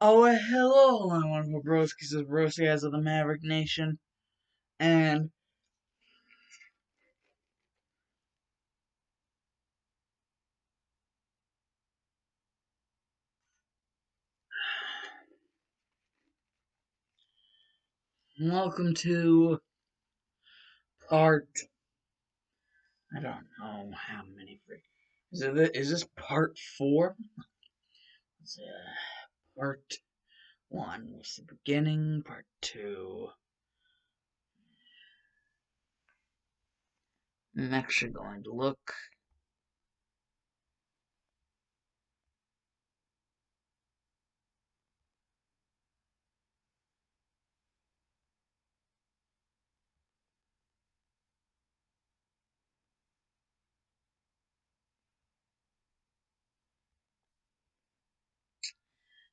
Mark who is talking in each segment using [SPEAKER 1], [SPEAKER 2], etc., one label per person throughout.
[SPEAKER 1] Oh, hello, my wonderful broskies and brosias of the Maverick Nation, and welcome to part, I don't know how many, is this part 4? It's, part 1 was the beginning, part 2. I'm actually going to look.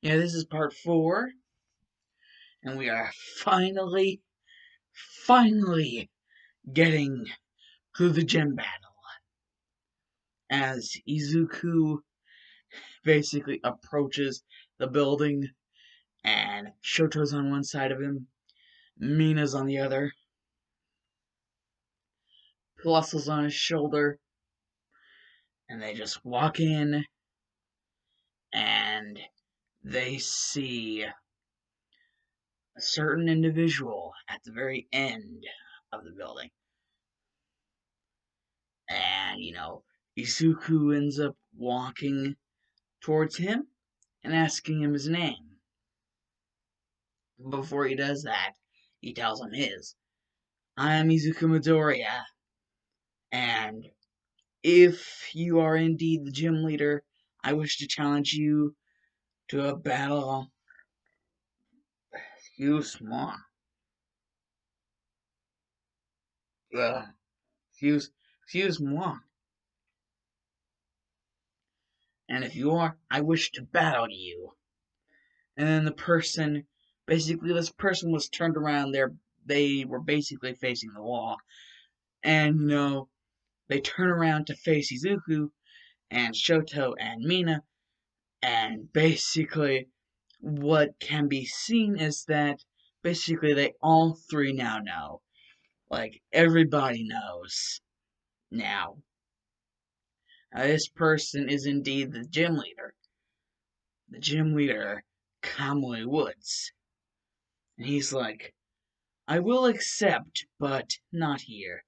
[SPEAKER 1] Yeah, this is part 4, and we are finally getting to the gym battle, as Izuku basically approaches the building, and Shoto's on one side of him, Mina's on the other, Plusle's on his shoulder, and they just walk in, and they see a certain individual at the very end of the building. And, Izuku ends up walking towards him and asking him his name. Before he does that, he tells him his. I'm Izuku Midoriya, and if you are indeed the gym leader, I wish to challenge you to a battle. Excuse-moi. Excuse-moi. And if you are, I wish to battle you. And then basically this person was turned around there. They were basically facing the wall. And, they turn around to face Izuku and Shoto and Mina. And basically, what can be seen is that basically they all three now know. Like, everybody knows now. This person is indeed the gym leader. The gym leader, Kamui Woods. And he's like, I will accept, but not here.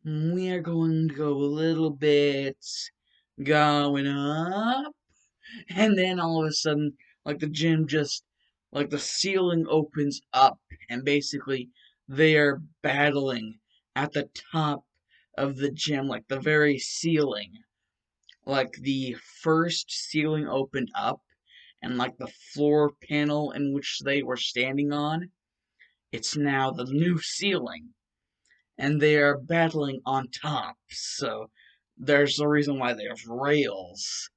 [SPEAKER 1] We are going to go a little bit going up. And then all of a sudden, like the gym just, like the ceiling opens up. And basically, they are battling at the top of the gym, like the very ceiling. Like the first ceiling opened up, and like the floor panel in which they were standing on, it's now the new ceiling, and they are battling on top. So there's the reason why there's rails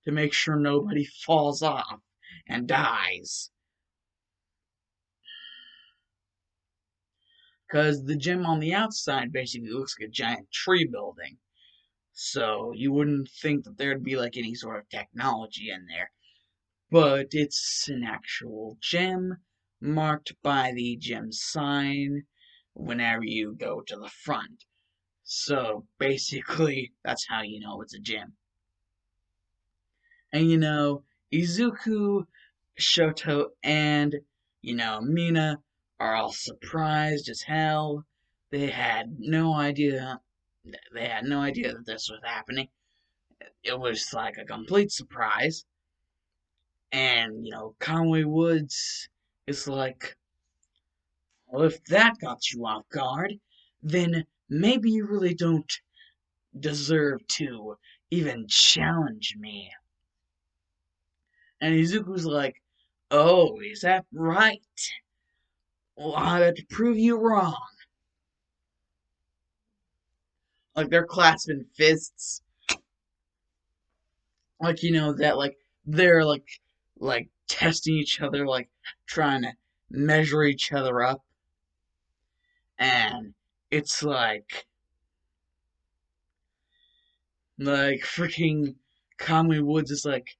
[SPEAKER 1] to make sure nobody falls off and dies. Because the gym on the outside basically looks like a giant tree building. So you wouldn't think that there'd be like any sort of technology in there. But it's an actual gym marked by the gym sign whenever you go to the front. So basically, that's how you know it's a gym. And Izuku, Shoto, and Mina are all surprised as hell. They had no idea. They had no idea that this was happening. It was like a complete surprise. And Conway Woods is like, well, if that got you off guard, then maybe you really don't deserve to even challenge me. And Izuku's like, oh, is that right? Well, I have to prove you wrong. Like they're clasping fists, like that, like they're like testing each other, like trying to measure each other up, and it's like freaking Kamui Woods is like,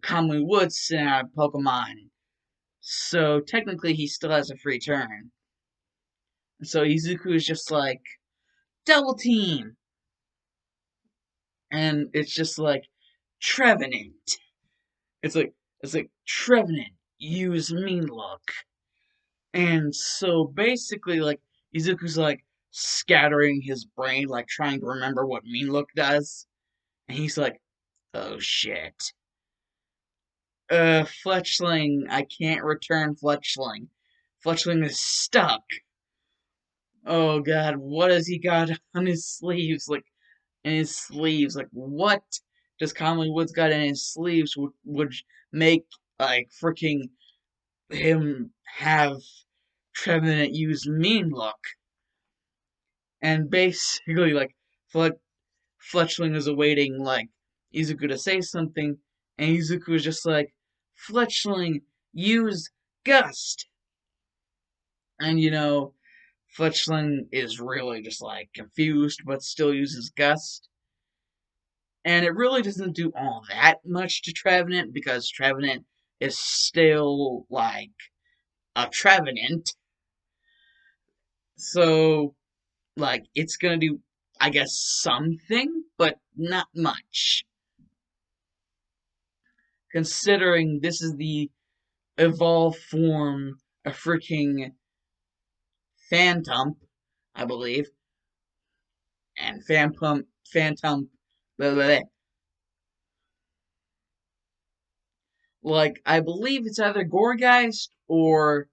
[SPEAKER 1] Kamui Woods sent out a Pokemon, so technically he still has a free turn. So Izuku is just like, double team! And it's just like, Trevenant. It's like Trevenant, use Mean Look. And so basically, like, Izuku's like scattering his brain, like trying to remember what Mean Look does. And he's like, oh shit. Fletchling, I can't return Fletchling. Fletchling is stuck. Oh god, what has he got on his sleeves? Like, in his sleeves. Like, what does Conley Woods got in his sleeves would make, like, freaking him have Trevenant use Mean Look? And basically, like, Fletchling is awaiting, like, Izuku to say something, and Izuku is just like, Fletchling, use Gust! And, Fletchling is really just, like, confused, but still uses Gust. And it really doesn't do all that much to Trevenant, because Trevenant is still, like, a Trevenant. So, like, it's gonna do, I guess, something, but not much. Considering this is the evolved form of freaking Phantom, I believe. And Phantom, blah, blah, blah. Like, I believe it's either Gorgeist or,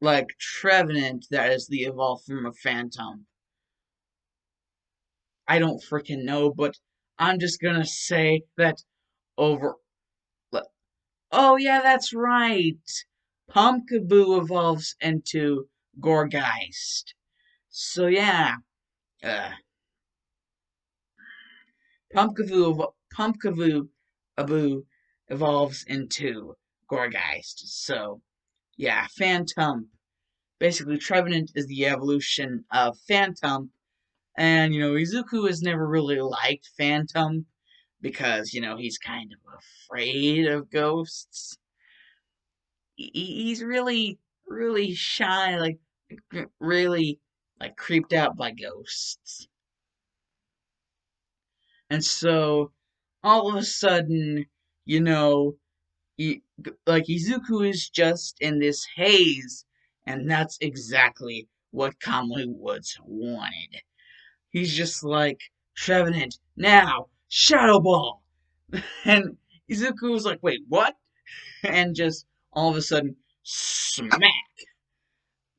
[SPEAKER 1] like, Trevenant that is the evolved form of Phantom. I don't freaking know, but I'm just gonna say that over. Oh, yeah, that's right! Pumpkaboo evolves into Gorgeist. So, yeah, uh, Pumpkaboo evolves into Gorgeist. So, yeah, Phantom. Basically, Trevenant is the evolution of Phantom. And, Izuku has never really liked Phantom because, he's kind of afraid of ghosts. He's really, really shy, like, really, like, creeped out by ghosts. And so, all of a sudden, you know, like, Izuku is just in this haze, and that's exactly what Kamui Woods wanted. He's just like, Trevenant, now, Shadow Ball! And Izuku was like, wait, what? And just all of a sudden, smack!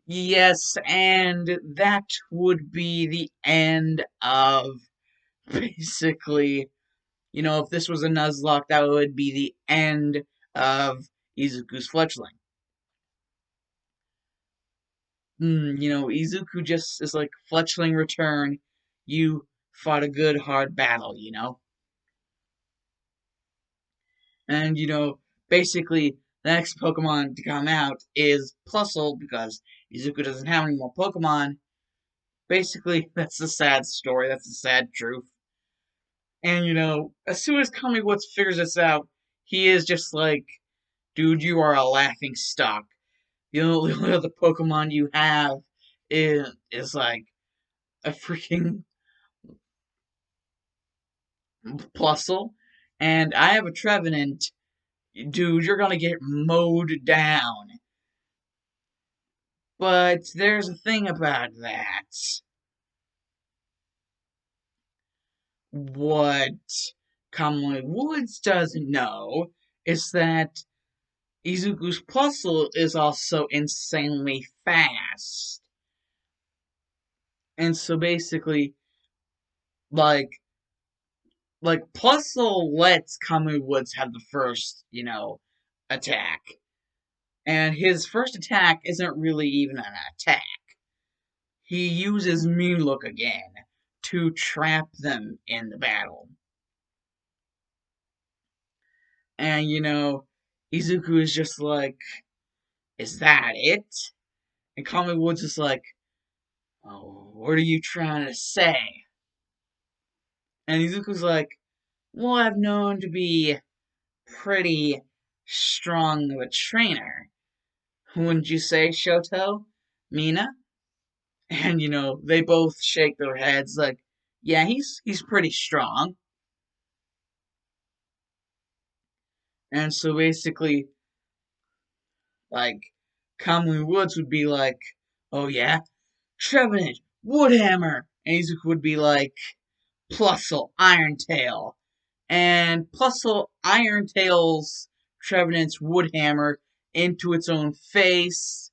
[SPEAKER 1] Yes, and that would be the end of basically, if this was a Nuzlocke, that would be the end of Izuku's Fletchling. Izuku just is like, Fletchling return, you fought a good hard battle. And, basically, the next Pokemon to come out is Plusle, because Izuku doesn't have any more Pokemon. Basically, that's the sad story, that's the sad truth. And, as soon as Kami Woods figures this out, he is just like, dude, you are a laughing stock. The only other Pokemon you have is like a freaking Plusle, and I have a Trevenant. Dude, you're gonna get mowed down. But there's a thing about that. What Kamui Woods doesn't know is that Izuku's Plusle is also insanely fast. And so basically, like, Plusle lets Kamui Woods have the first, attack. And his first attack isn't really even an attack. He uses Mean Look again to trap them in the battle. And, Izuku is just like, is that it? And Kamui Woods is like, oh, what are you trying to say? And Izuku's like, well, I've known to be pretty strong of a trainer. Wouldn't you say, Shoto? Mina? And they both shake their heads like, yeah, he's pretty strong. And so basically, like, Kamui Woods would be like, oh yeah, Trevenant, Woodhammer, and Izuku would be like, Plusle, Iron Tail. And Plusle Iron Tail's Trevenant's Woodhammer into its own face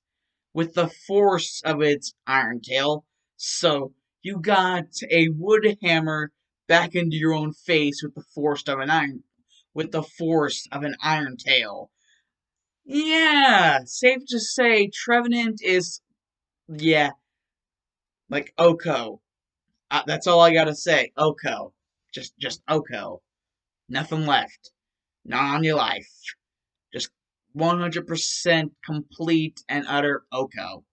[SPEAKER 1] with the force of its Iron Tail. So you got a wood hammer back into your own face with the force of an Iron Tail. Yeah, safe to say Trevenant is, yeah, like Oko. That's all I gotta say. Oko. Just Oko. Nothing left. Not on your life. Just 100% complete and utter Oko.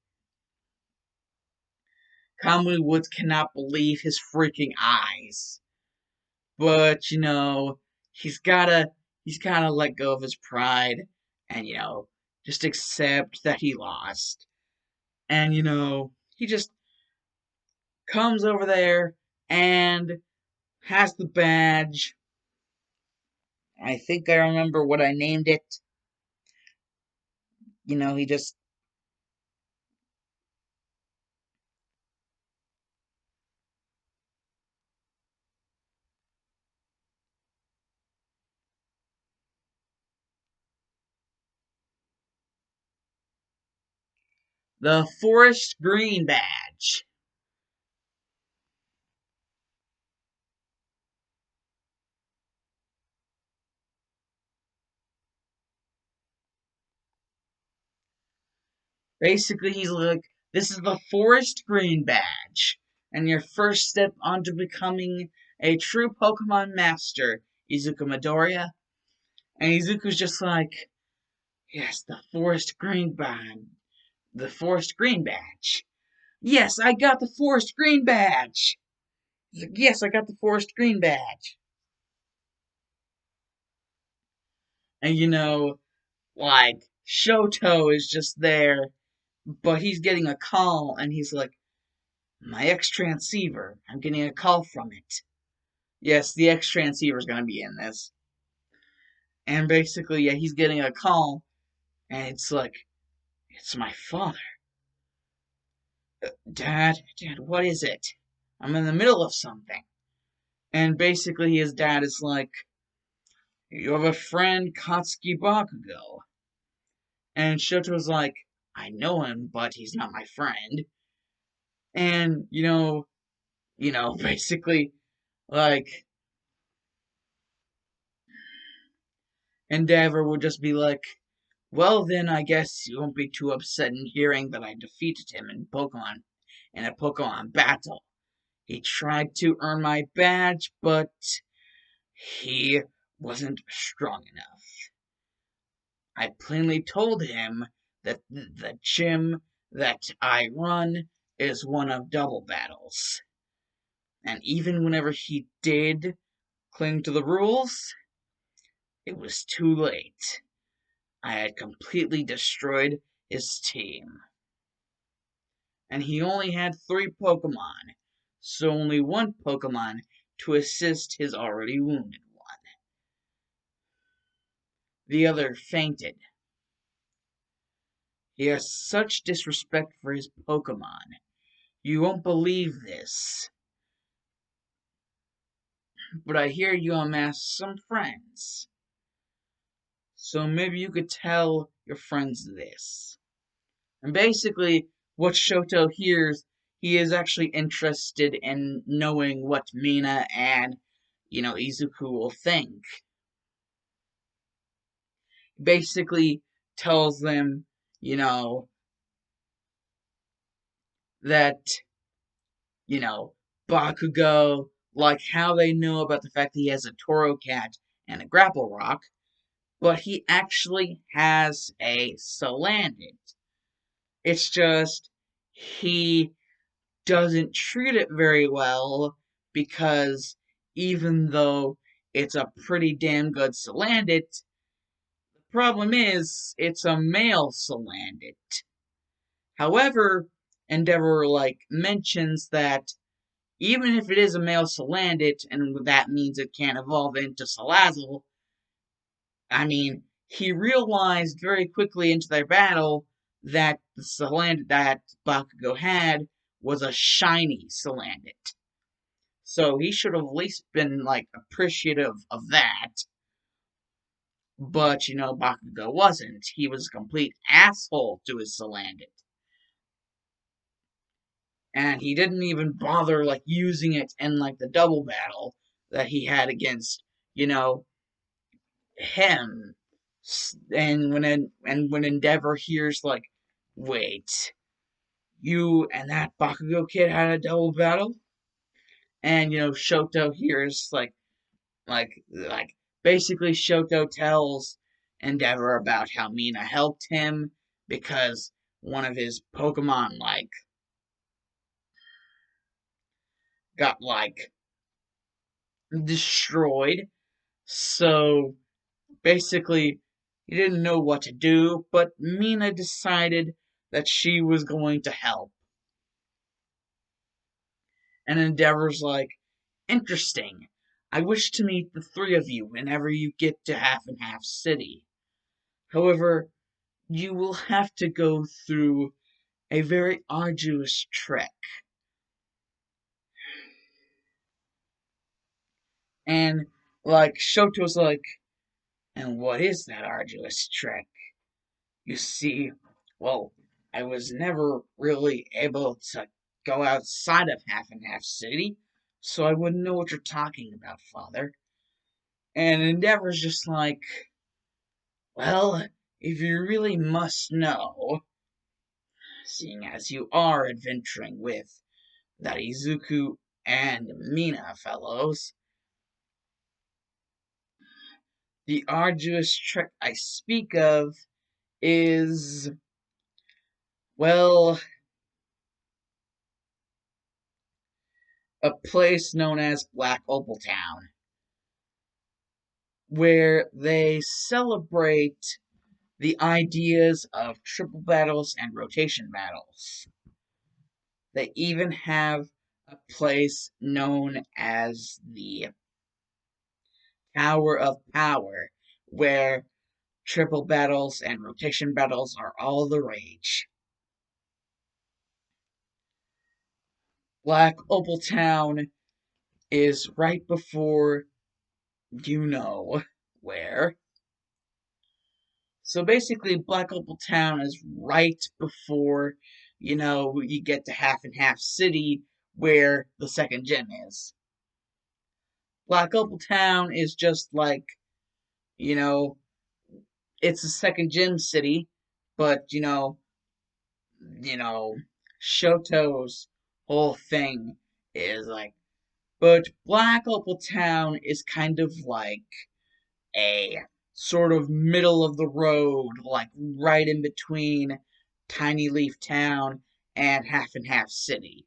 [SPEAKER 1] Kamui Woods cannot believe his freaking eyes. But, he's gotta let go of his pride and, just accept that he lost. And, he just comes over there and has the badge. I think I remember what I named it. He just the forest green badge. Basically, he's like, this is the forest green badge, and your first step onto becoming a true Pokemon master, Izuku Midoriya. And Izuku's just like, yes, the forest green badge. Yes, I got the forest green badge. He's like, yes, I got the forest green badge. And like, Shoto is just there, but he's getting a call, and he's like, my X transceiver. I'm getting a call from it. Yes, the X transceiver is going to be in this. And basically, yeah, he's getting a call, and it's like, it's my father. Dad, what is it? I'm in the middle of something. And basically, his dad is like, you have a friend, Katsuki Bakugo. And Shoto's like, I know him, but he's not my friend. And, basically, like, Endeavor would just be like, well, then I guess you won't be too upset in hearing that I defeated him in a Pokemon battle. He tried to earn my badge, but he wasn't strong enough. I plainly told him that the gym that I run is one of double battles. And even whenever he did cling to the rules, it was too late. I had completely destroyed his team. And he only had 3 Pokemon, so only one Pokemon to assist his already wounded one. The other fainted. He has such disrespect for his Pokemon. You won't believe this, but I hear you amassed some friends. So maybe you could tell your friends this. And basically, what Shoto hears, he is actually interested in knowing what Mina and, Izuku will think. Basically tells them, that, you know, Bakugo, like how they know about the fact that he has a Toro Cat and a Grapple Rock, but he actually has a Salandit. It's just, he doesn't treat it very well because even though it's a pretty damn good Salandit, problem is, it's a male Salandit. However, Endeavor mentions that even if it is a male Salandit, and that means it can't evolve into Salazzle, I mean, he realized very quickly into their battle that the Salandit that Bakugo had was a shiny Salandit. So he should have at least been appreciative of that. But Bakugo wasn't. He was a complete asshole to his Salandit. And he didn't even bother using it in the double battle that he had against, you know, him. And when Endeavor hears wait, you and that Bakugo kid had a double battle, and Shoto hears basically Shoto tells Endeavor about how Mina helped him because one of his Pokemon got destroyed. So basically he didn't know what to do, but Mina decided that she was going to help. And Endeavor's interesting. I wish to meet the three of you whenever you get to Half and Half City. However, you will have to go through a very arduous trek. And Shoto's and what is that arduous trek? You see, well, I was never really able to go outside of Half and Half City, so I wouldn't know what you're talking about, Father. And Endeavor's just well, if you really must know, seeing as you are adventuring with that Izuku and Mina fellows, the arduous trek I speak of is, well, a place known as Black Opal Town, where they celebrate the ideas of triple battles and rotation battles. They even have a place known as the Tower of Power, where triple battles and rotation battles are all the rage. Black Opal Town is right before you know where. So basically, Black Opal Town is right before, you get to Half and Half City, where the second gym is. Black Opal Town is just you know, it's a second gym city, but you know, Shoto's whole thing is but Black Opal Town is kind of a sort of middle of the road, right in between Tiny Leaf Town and Half and Half City.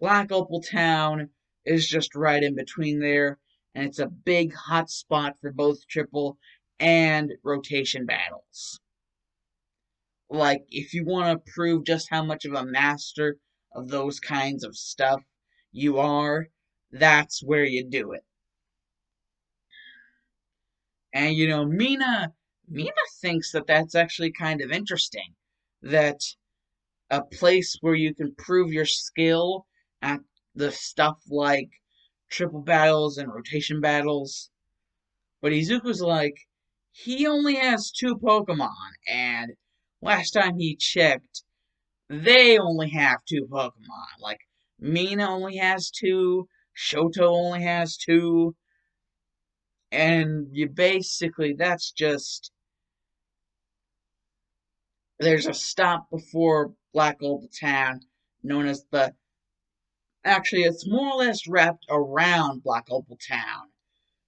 [SPEAKER 1] Black Opal Town is just right in between there, and it's a big hot spot for both triple and rotation battles. If you want to prove just how much of a master of those kinds of stuff you are, that's where you do it. And Mina thinks that that's actually kind of interesting. That a place where you can prove your skill at the stuff like triple battles and rotation battles. But Izuku's he only has two Pokemon, and last time he checked, they only have two Pokemon. Mina only has two, Shoto only has two, and you basically, that's just. There's a stop before Black Opal Town known as the. Actually, it's more or less wrapped around Black Opal Town.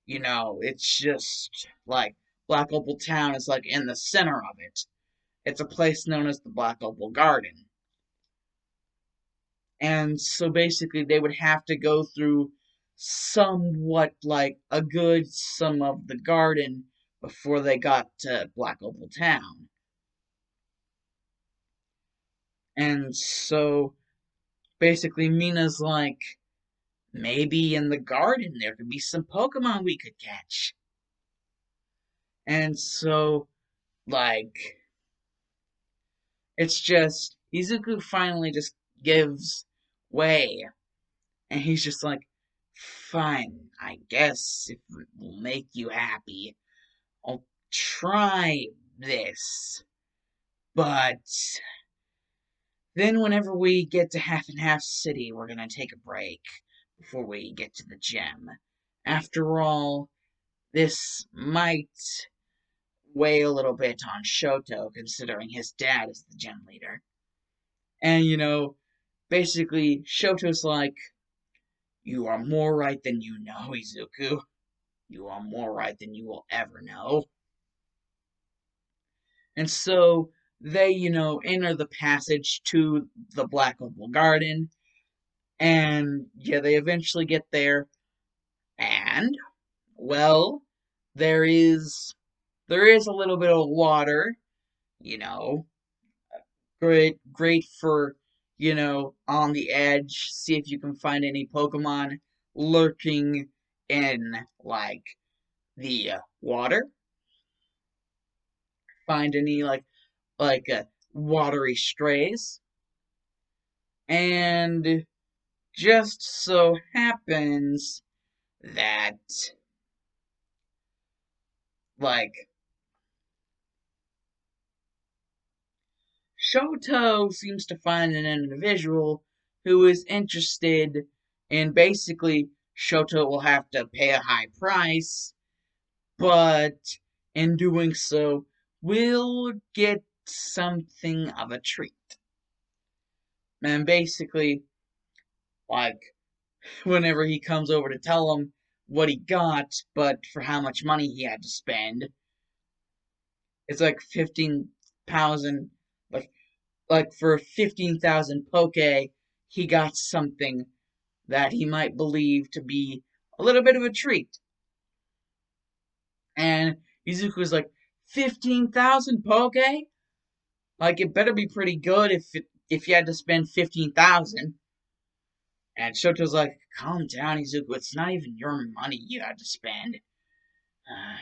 [SPEAKER 1] It's just Black Opal Town is in the center of it. It's a place known as the Black Opal Garden. And so basically, they would have to go through somewhat a good some of the garden before they got to Black Opal Town. And so basically, Mina's like, maybe in the garden there could be some Pokemon we could catch. And so, like, it's just, Izuku finally just gives way. And he's just like, fine, I guess if it will make you happy, I'll try this. But then whenever we get to Half and Half City, we're gonna take a break before we get to the gem. After all, this might weigh a little bit on Shoto, considering his dad is the gem leader. And, basically, Shoto's like, you are more right than you know, Izuku. You are more right than you will ever know. And so they, enter the passage to the Black Opal Garden. And yeah, they eventually get there. And, well, there is a little bit of water, you know, great for, on the edge, see if you can find any Pokemon lurking in, like, the water. Find any, watery strays. And just so happens that, like, Shoto seems to find an individual who is interested in basically Shoto will have to pay a high price, but in doing so, will get something of a treat. And basically, like, whenever he comes over to tell him what he got, but for how much money he had to spend, it's like 15,000, like for 15,000 poke, he got something that he might believe to be a little bit of a treat. And Izuku's like, 15,000 poke? Like, it better be pretty good if you had to spend 15,000. And Shoto's like, calm down, Izuku. It's not even your money you had to spend.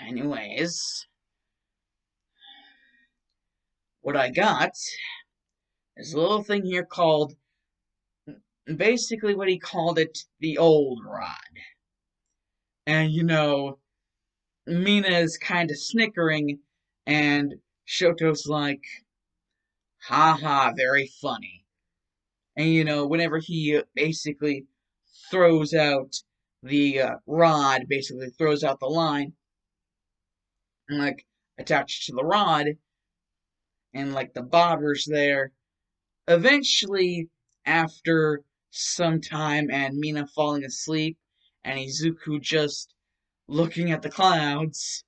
[SPEAKER 1] Anyways, what I got is a little thing here called, basically what he called it, the old rod. And, Mina is kind of snickering, and Shoto's like, haha, very funny. And, whenever he basically throws out the rod, basically throws out the line, and, like, attached to the rod, and, like, the bobbers there, eventually, after some time and Mina falling asleep, and Izuku just looking at the clouds,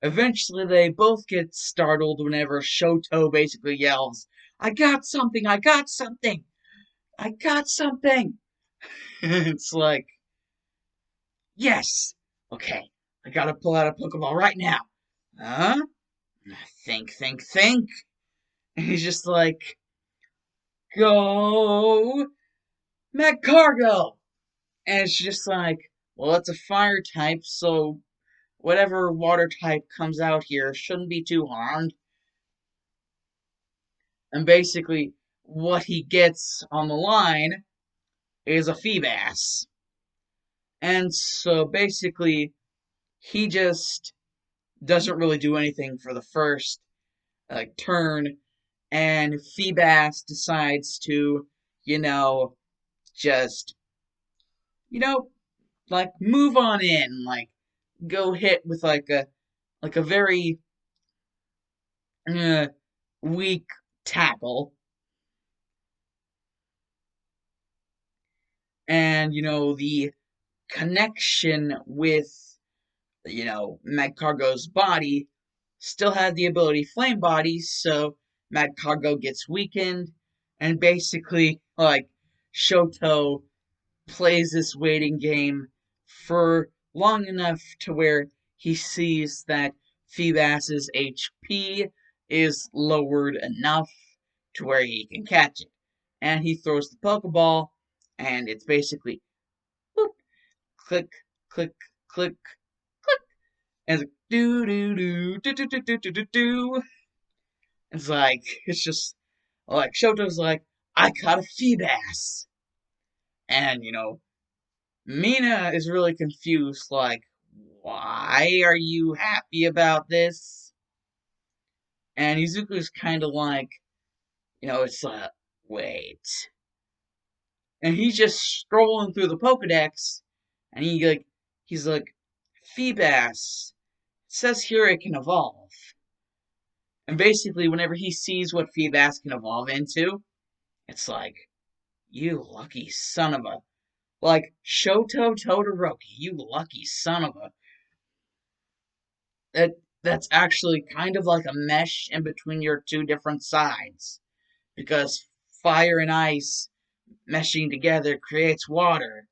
[SPEAKER 1] eventually they both get startled whenever Shoto basically yells, I got something! I got something! I got something! It's like, yes! Okay, I gotta pull out a Pokeball right now. Huh? Think. And he's just like, go Magcargo! And it's just like, well, it's a fire type, so whatever water type comes out here shouldn't be too harmed. And basically, what he gets on the line is a Feebas. And so basically, he just doesn't really do anything for the first turn, and Feebas decides to, just, you know, move on in, go hit with a very uh, weak tackle. And, the connection with, Magcargo's body still had the ability Flame Body, so Magcargo gets weakened, and basically, Shoto plays this waiting game for long enough to where he sees that Feebas's HP is lowered enough to where he can catch it. And he throws the Pokeball, and it's basically boop, click, click, click, and it's like do do do do do do do do do. It's like it's just like Shoto's like, I caught a Feebas, and Mina is really confused, like, why are you happy about this? And Izuku's kind of like, it's like, wait. And he's just strolling through the Pokedex, and he's like, Feebas, it says here it can evolve. And basically, whenever he sees what Feebas can evolve into, it's like, you lucky son of a, like, Shoto Todoroki, you lucky son of a. That's actually kind of like a mesh in between your two different sides, because fire and ice meshing together creates water,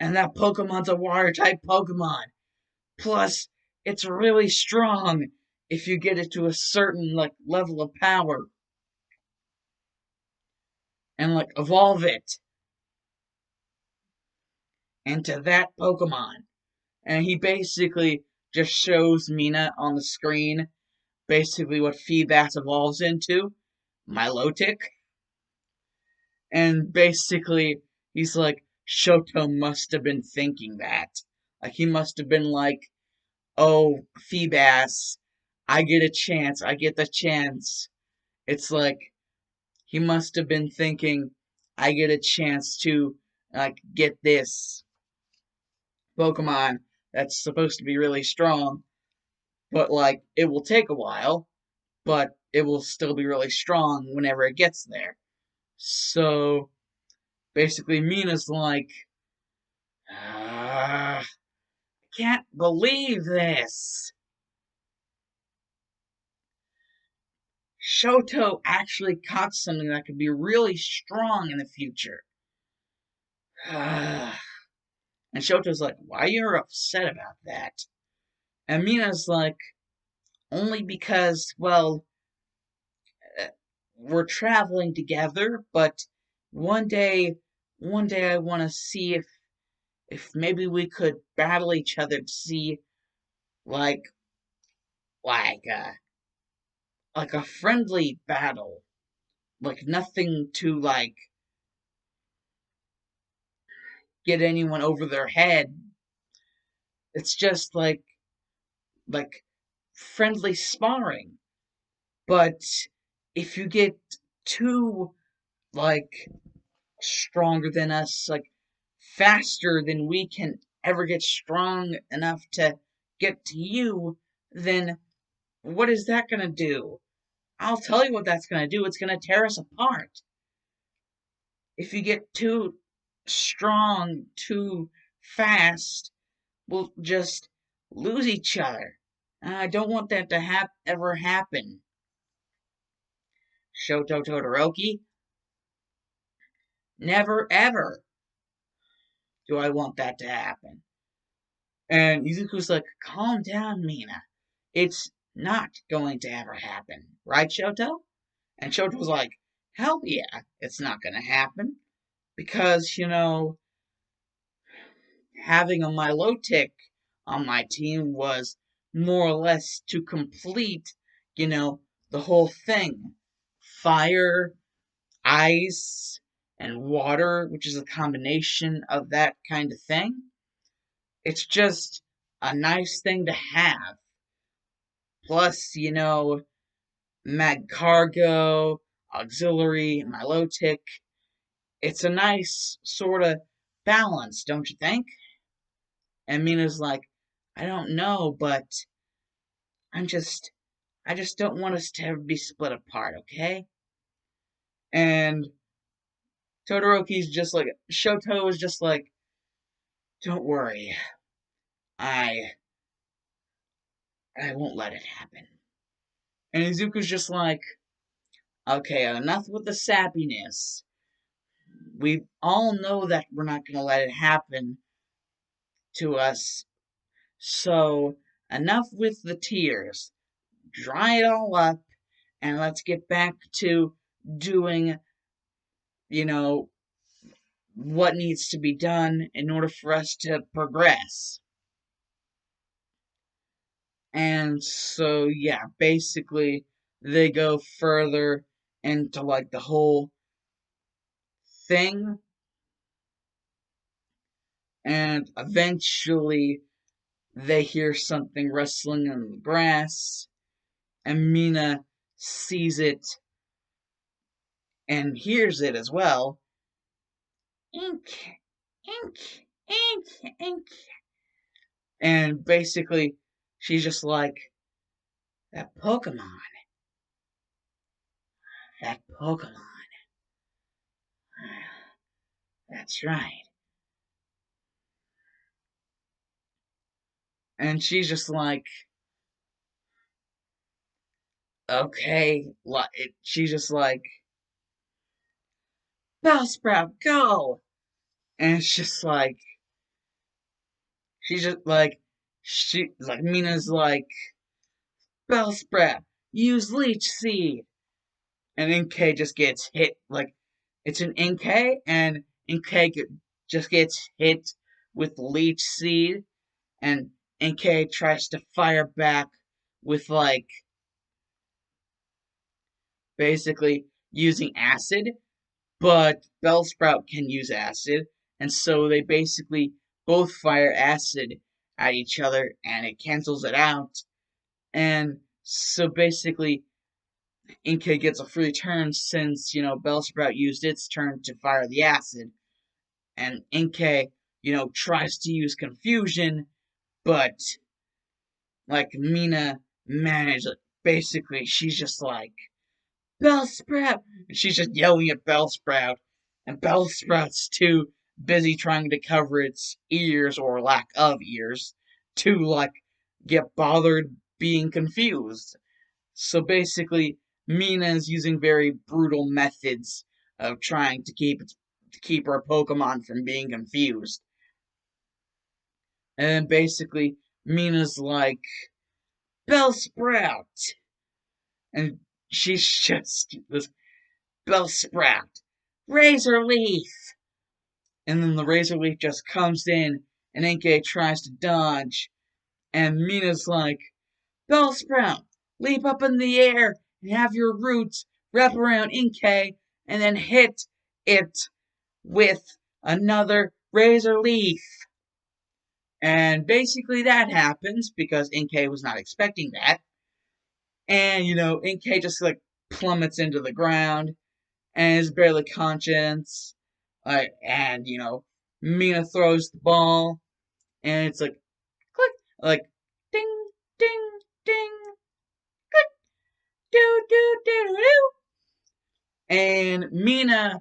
[SPEAKER 1] and that Pokemon's a water type Pokemon. Plus, it's really strong if you get it to a certain level of power and evolve it into that Pokemon. And he basically just shows Mina on the screen basically what Feebas evolves into, Milotic. And basically, he's like, Shoto must have been thinking that. Like, he must have been like, oh, Feebas, I get a chance, I get the chance. It's like, he must have been thinking, I get a chance to, get this Pokemon that's supposed to be really strong, but, it will take a while, but it will still be really strong whenever it gets there. So, basically, Mina's like, I can't believe this. Shoto actually caught something that could be really strong in the future. And Shoto's like, why you're upset about that? And Mina's like, only because, well, we're traveling together, but one day, I want to see if maybe we could battle each other to see, like, like, uh, like a friendly battle. Like, nothing to, get anyone over their head. It's just like friendly sparring. But if you get too like stronger than us, like faster than we can ever get strong enough to get to you, then what is that gonna do? I'll tell you what that's gonna do. It's gonna tear us apart. If you get too strong, too fast, we'll just lose each other. I don't want that to ever happen. Shoto Todoroki, never ever do I want that to happen. And Izuku's like, calm down, Mina. It's not going to ever happen. Right, Shoto? And Shoto's like, hell yeah, it's not going to happen. Because, having a Milotic on my team was more or less to complete, the whole thing. Fire, ice, and water, which is a combination of that kind of thing. It's just a nice thing to have. Plus, Magcargo, Auxiliary, Milotic. It's a nice sort of balance, don't you think? And Mina's like, I don't know, but I'm just, I just don't want us to ever be split apart, okay? And Todoroki's just like, Shoto is just like, don't worry, I, I won't let it happen. And Izuku's just like, okay, enough with the sappiness. We all know that we're not gonna let it happen to us. So, enough with the tears. Dry it all up, and let's get back to doing, you know, what needs to be done in order for us to progress. And so, yeah, basically, they go further into like the whole thing, and eventually they hear something rustling in the grass, and Mina sees it and hears it as well. Ink, ink, ink, ink. And basically, she's just like, that Pokemon, that Pokemon. That's right. And she's just like, okay. She's just like, Bellsprout, go! And it's just like, she's just like, Mina's like, Bellsprout, use Leech Seed! And NK just gets hit, like, it's an NK, and NK just gets hit with Leech Seed, and NK tries to fire back with, like, basically using acid, but Bellsprout can use acid, and so they basically both fire acid at each other, and it cancels it out, and so basically Inkay gets a free turn since, Bellsprout used its turn to fire the acid, and Inkay, tries to use confusion, but, like, Mina managed it. Basically, she's just like, Bellsprout! And she's just yelling at Bellsprout, and Bellsprout's too busy trying to cover its ears, or lack of ears, to, like, get bothered being confused. So basically, Mina is using very brutal methods of trying to keep her Pokemon from being confused. And basically, Mina's like, Bellsprout! And she's just this Bellsprout, Razor Leaf! And then the Razor Leaf just comes in, and Inkay tries to dodge, and Mina's like, Bellsprout, leap up in the air and have your roots wrap around Inkay, and then hit it with another Razor Leaf. And basically that happens because Inkay was not expecting that. And, Inkay just, like, plummets into the ground and is barely conscious. And, Mina throws the ball, and it's like, click, like, ding, ding, ding, click, do, do, do, do, do. And Mina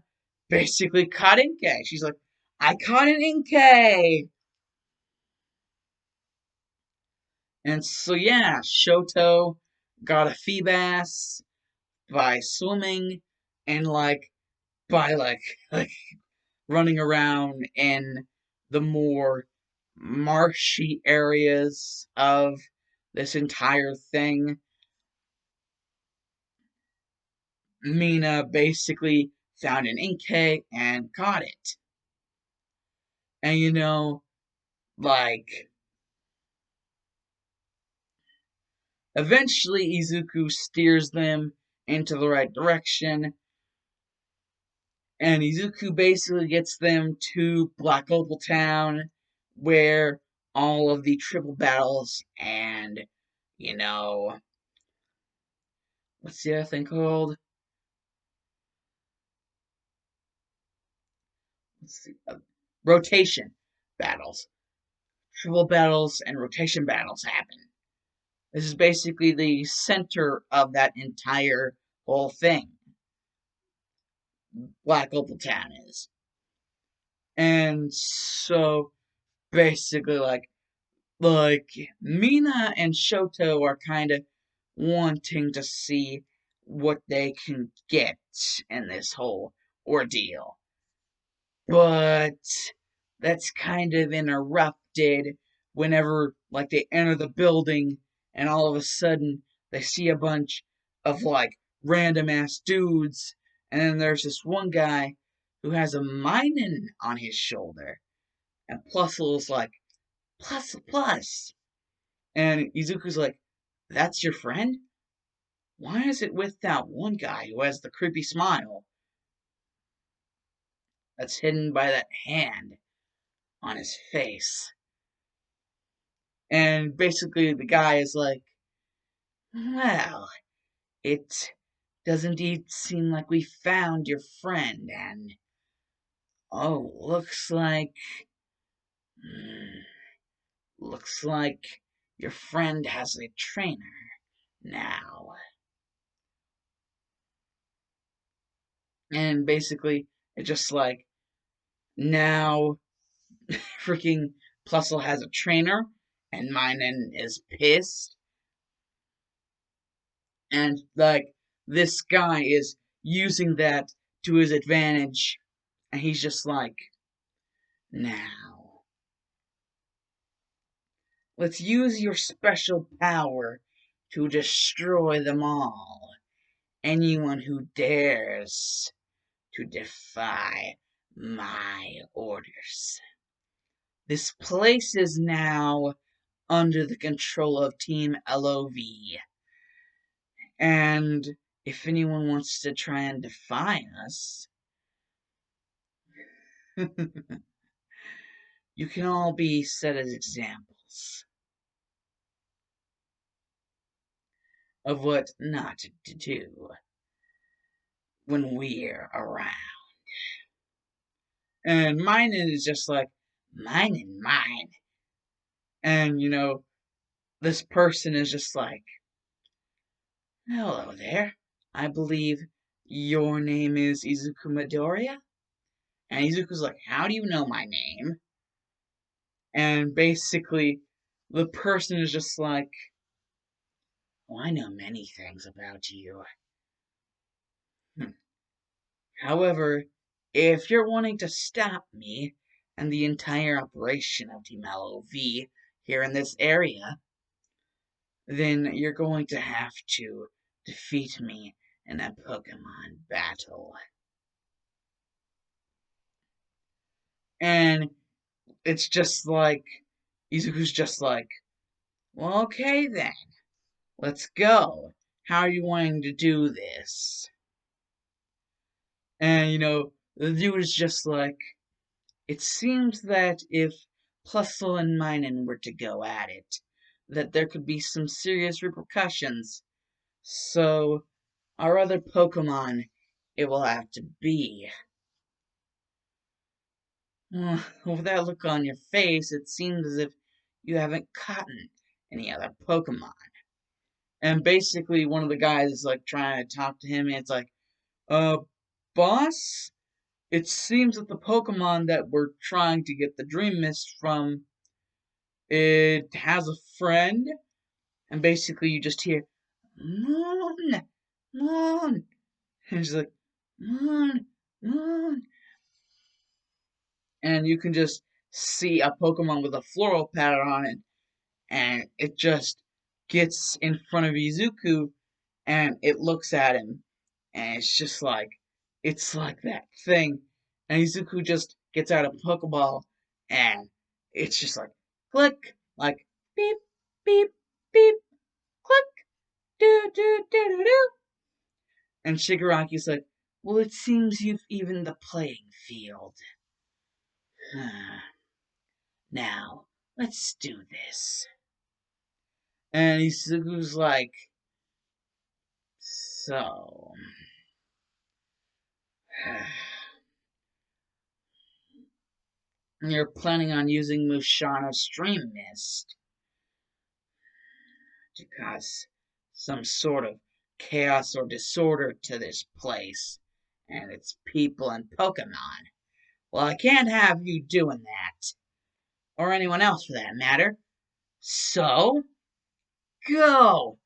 [SPEAKER 1] basically caught Inkay. She's like, I caught an Inkay! And so, yeah, Shoto got a Feebas by swimming and, like, by, like running around in the more marshy areas of this entire thing. Mina basically found an Inkay and caught it. And, like, eventually Izuku steers them into the right direction, and Izuku basically gets them to Black Opal Town, where all of the triple battles and, what's the other thing called? Let's see, rotation battles. Triple battles and rotation battles happen. This is basically the center of that entire whole thing. Black Opal Town is. And so basically, like Mina and Shoto are kind of wanting to see what they can get in this whole ordeal. But that's kind of interrupted whenever like they enter the building, and all of a sudden they see a bunch of like random ass dudes, and then there's this one guy who has a minin on his shoulder, and Plusle's like, plus plus, and Izuku's like, that's your friend? Why is it with that one guy who has the creepy smile that's hidden by that hand on his face? And basically the guy is like, well, it does indeed seem like we found your friend, and oh, hmm, looks like your friend has a trainer now. And basically, it's just like, now freaking Plusle has a trainer, and Minen is pissed, and like, this guy is using that to his advantage, and he's just like, now, let's use your special power to destroy them all. Anyone who dares to defy my orders. This place is now under the control of Team LOV, and if anyone wants to try and defy us, you can all be set as examples of what not to do when we're around. And mine is just like, mine and mine. And, this person is just like, hello there. I believe your name is Izuku Midoriya? And Izuku's like, how do you know my name? And basically, the person is just like, oh, I know many things about you. However, if you're wanting to stop me and the entire operation of Team LOV here in this area, then you're going to have to defeat me in a Pokemon battle. And it's just like, Izuku's just like, well, okay then, let's go. How are you wanting to do this? And, the dude is just like, it seems that if Plusle and Minen were to go at it, that there could be some serious repercussions. So, our other Pokemon, it will have to be. With that look on your face, it seems as if you haven't caught any other Pokemon. And basically, one of the guys is like trying to talk to him, and it's like, boss? It seems that the Pokemon that we're trying to get the Dream Mist from, it has a friend, and basically you just hear, Moon, Moon, and she's like, Moon, Moon, and you can just see a Pokemon with a floral pattern on it, and it just gets in front of Izuku, and it looks at him, and it's like that thing, and Izuku just gets out a Pokeball, and it's just like, click, like, beep, beep, beep, click, do, do, do, do, do. And Shigaraki's like, well, it seems you've evened the playing field. Now, let's do this. And Izuku's like, so, you're planning on using Mushana's Dream Mist to cause some sort of chaos or disorder to this place and its people and Pokemon. Well, I can't have you doing that. Or anyone else for that matter. So, go!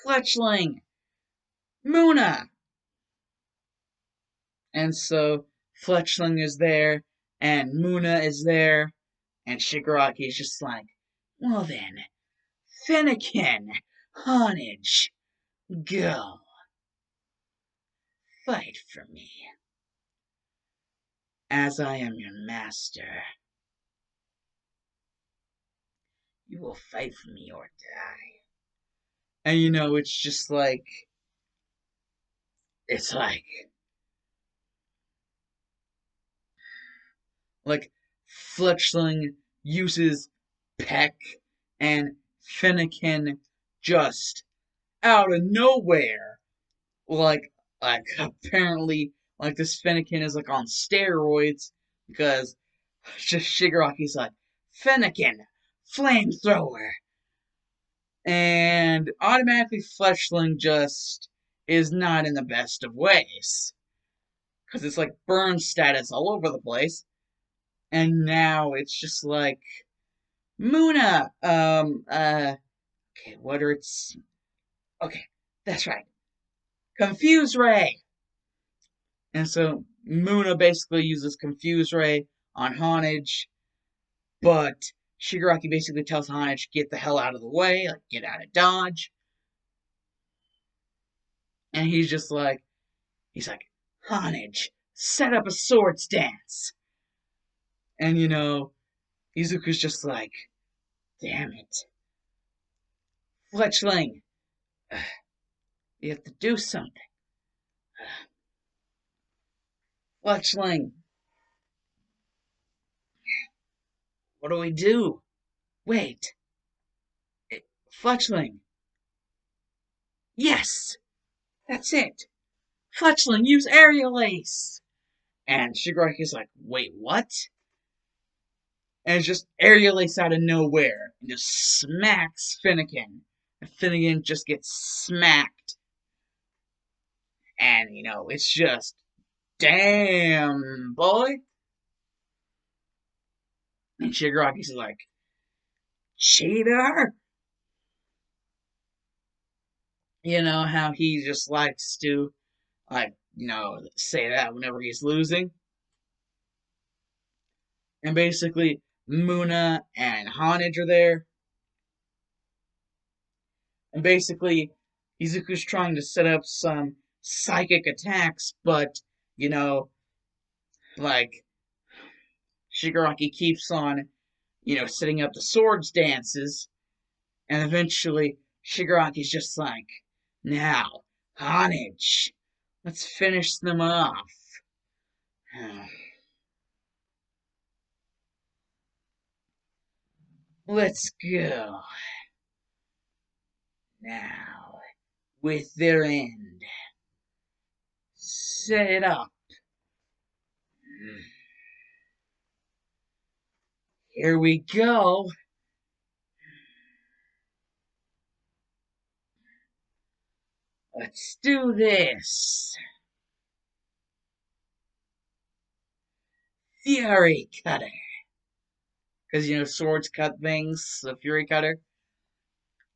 [SPEAKER 1] Fletchling! Muna! And so, Fletchling is there, and Muna is there, and Shigaraki is just like, well then, Finnegan, Honage, go, fight for me, as I am your master. You will fight for me or die. And it's just like, it's like Fletchling uses Peck, and Finnegan just out of nowhere, like apparently like this Finnegan is like on steroids because just Shigaraki's like Finnegan flamethrower, and automatically Fletchling just is not in the best of ways because it's like burn status all over the place, and now it's just like Muna, okay, what are its, okay, that's right, Confuse Ray. And so Muna basically uses Confuse Ray on Honage, but Shigaraki basically tells Honage, get the hell out of the way, like get out of dodge. And he's like, Honage, set up a swords dance. And Izuku's just like, damn it. Fletchling, you have to do something. Fletchling, what do we do? Wait, Fletchling. Yes, that's it. Fletchling, use aerial ace. And Shigaraki's like, wait, what? And it's just aerial ace out of nowhere and just smacks Finnegan. And Finnegan just gets smacked. And, it's just, damn, boy. And Shigaraki's like, cheater? How he just likes to, say that whenever he's losing. And basically, Muna and Honage are there. And basically, Izuku's trying to set up some psychic attacks, but, you know, like, Shigaraki keeps on, setting up the swords dances, and eventually Shigaraki's just like, now, Honage, let's finish them off. Let's go. Now, with their end. Set it up. Here we go. Let's do this. Fury Cutter. Because, swords cut things, the Fury Cutter.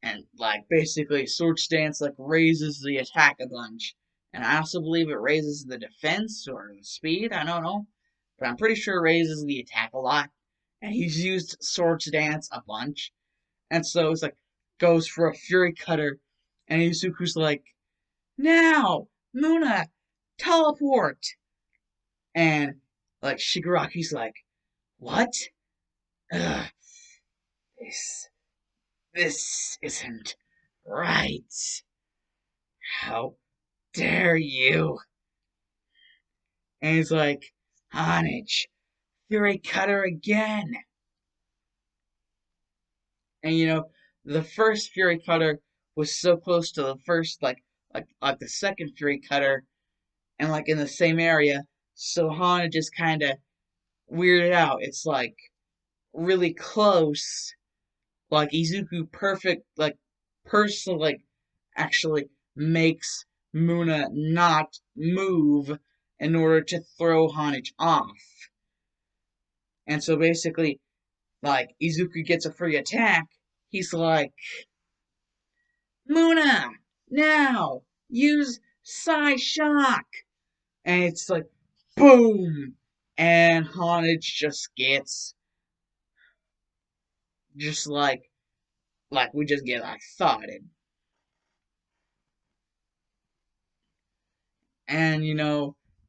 [SPEAKER 1] And, basically, Sword Stance, raises the attack a bunch. And I also believe it raises the defense or the speed, I don't know. But I'm pretty sure it raises the attack a lot. And he's used Sword Stance a bunch. And so it's goes for a Fury Cutter. And Izuku's like, now, Muna, teleport. And, Shigaraki's like, what? Ugh, this isn't right. How dare you? And he's like, Honage, Fury Cutter again. And the first Fury Cutter was so close to the first, like the second Fury Cutter, and in the same area. So Honage just kind of weirded out. It's really close. Izuku perfect, personally, actually makes Muna not move in order to throw Honage off. And so basically, Izuku gets a free attack. He's like, Muna, now use Psy Shock. And it's like, boom, and Hauntage just gets just like we just get like thudded, and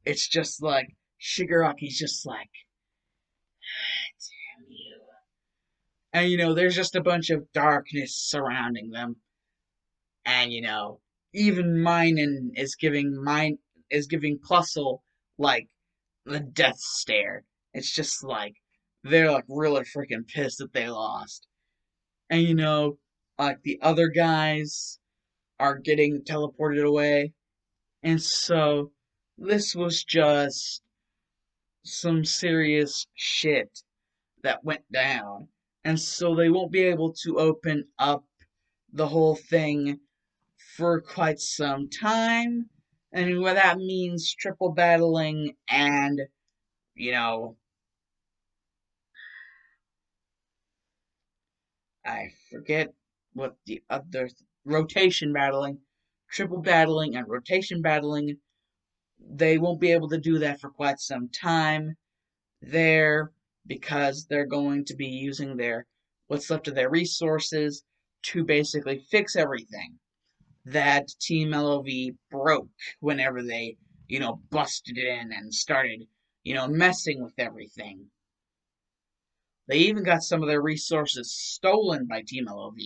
[SPEAKER 1] it's just like Shigaraki's just like, damn you, and there's just a bunch of darkness surrounding them, and even Mine is giving Plusle like the death stare. It's just like they're like really freaking pissed that they lost. And like the other guys are getting teleported away. And so this was just some serious shit that went down. And so they won't be able to open up the whole thing for quite some time. And what that means triple battling and, you know, I forget what the other rotation battling, triple battling, and rotation battling. They won't be able to do that for quite some time there because they're going to be using their what's left of their resources to basically fix everything that Team LOV broke whenever they, busted in and started, messing with everything. They even got some of their resources stolen by Team LOV.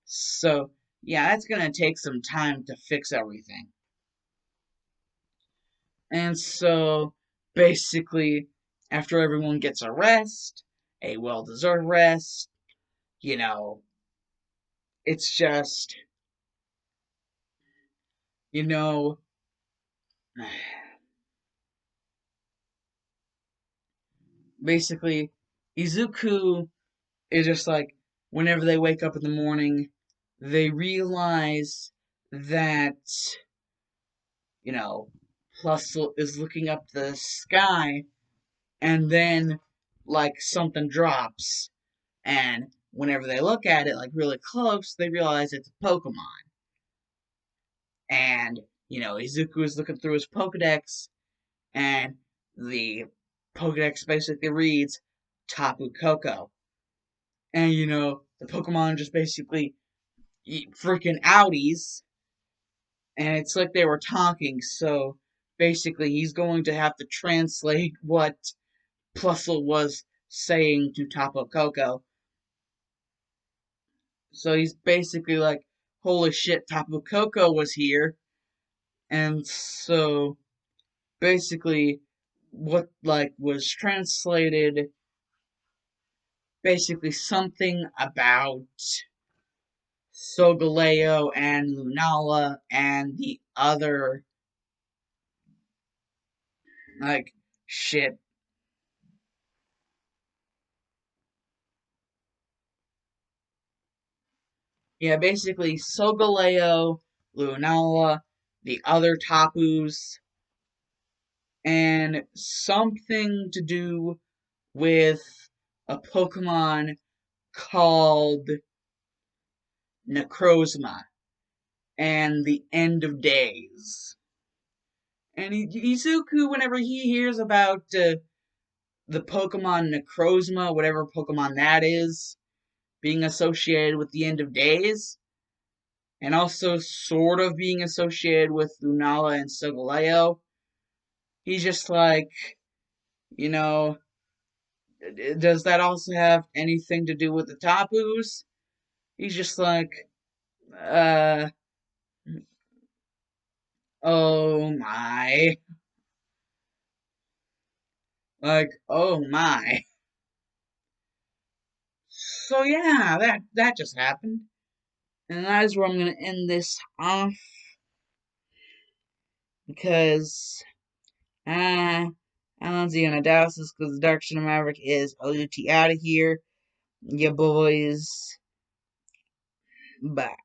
[SPEAKER 1] So, yeah, that's going to take some time to fix everything. And so, basically, after everyone gets a rest, a well deserved rest, you know, it's just, you know, basically, Izuku is just like, whenever they wake up in the morning, they realize that, you know, Plusle is looking up the sky, and then, like, something drops. And whenever they look at it, like, really close, they realize it's a Pokemon. And, Izuku is looking through his Pokedex, and the Pokedex basically reads Tapu Koko. And, the Pokemon just basically freaking outies, and it's like they were talking, so basically he's going to have to translate what Plusle was saying to Tapu Koko. So he's basically like, holy shit, Tapu Koko was here. And so basically what like was translated basically something about Sogaleo and Lunala and the other like shit. Yeah, basically Sogaleo, Lunala, the other Tapus, and something to do with a Pokemon called Necrozma and the End of Days. And Izuku, whenever he hears about the Pokemon Necrozma, whatever Pokemon that is, being associated with the End of Days, and also sort of being associated with Lunala and Sogaleo, he's just like, you know, does that also have anything to do with the Tapus? He's just like, uh, oh my. Like, oh my. So yeah, that just happened. And that is where I'm gonna end this off because I don't see an analysis because the Dark Shadow Maverick is OUT out of here. Yeah, boys. Bye.